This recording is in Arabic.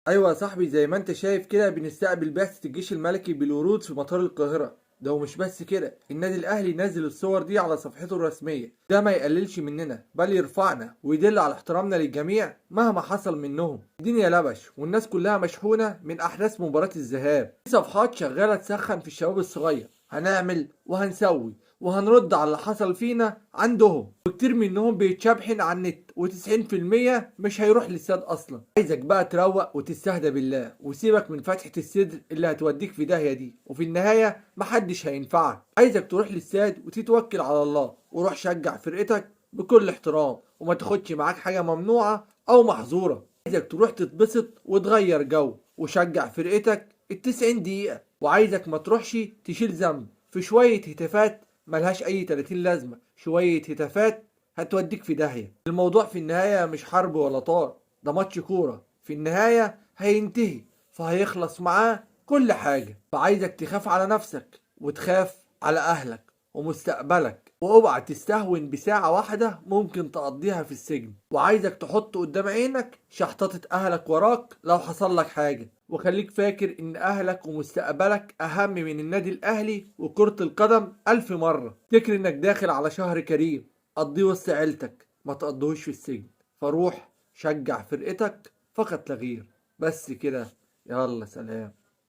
ايوه يا صاحبي، زي ما انت شايف كده بنستقبل بعثة الجيش الملكي بالورود في مطار القاهرة. ده ومش بس كده، النادي الاهلي نزل الصور دي على صفحته الرسمية. ده ما يقللش مننا بل يرفعنا ويدل على احترامنا للجميع مهما حصل منهم. الدنيا لبش والناس كلها مشحونة من احداث مباراة الذهاب. في صفحات شغالة تسخن في الشباب الصغير، هنعمل وهنسوي وهنرد على اللي حصل فينا عندهم، وكتير منهم بيتشبحن على النت و90% مش هيروح للاستاد اصلا. عايزك بقى تروق وتستهدى بالله وسيبك من فتحة الصدر اللي هتوديك في داهية دي، وفي النهاية محدش هينفعك. عايزك تروح للاستاد وتتوكل على الله وروح شجع فرقتك بكل احترام، وما تاخدش معاك حاجة ممنوعة او محظورة. عايزك تروح تتبسط وتغير جو وشجع فرقتك ال90 دقيقة. وعايزك ما تروحش تشيل ذنب في شوية هتافات ملهاش أي 30 لازمة، شوية هتافات هتوديك في داهية. الموضوع في النهاية مش حرب ولا طار، ده ماتش كورة في النهاية هينتهي، فهيخلص معاه كل حاجة. فعايزك تخاف على نفسك وتخاف على أهلك ومستقبلك، واوعى تستهون بساعة واحدة ممكن تقضيها في السجن. وعايزك تحط قدام عينك شحططة أهلك وراك لو حصل لك حاجة. وخليك فاكر إن أهلك ومستقبلك أهم من النادي الأهلي وكرة القدم 1000 مرة. فكر إنك داخل على شهر كريم، قضيه وسط عيلتك ما تقضيهوش في السجن. فروح شجع فرقتك فقط لا غير. بس كده، يلا سلام.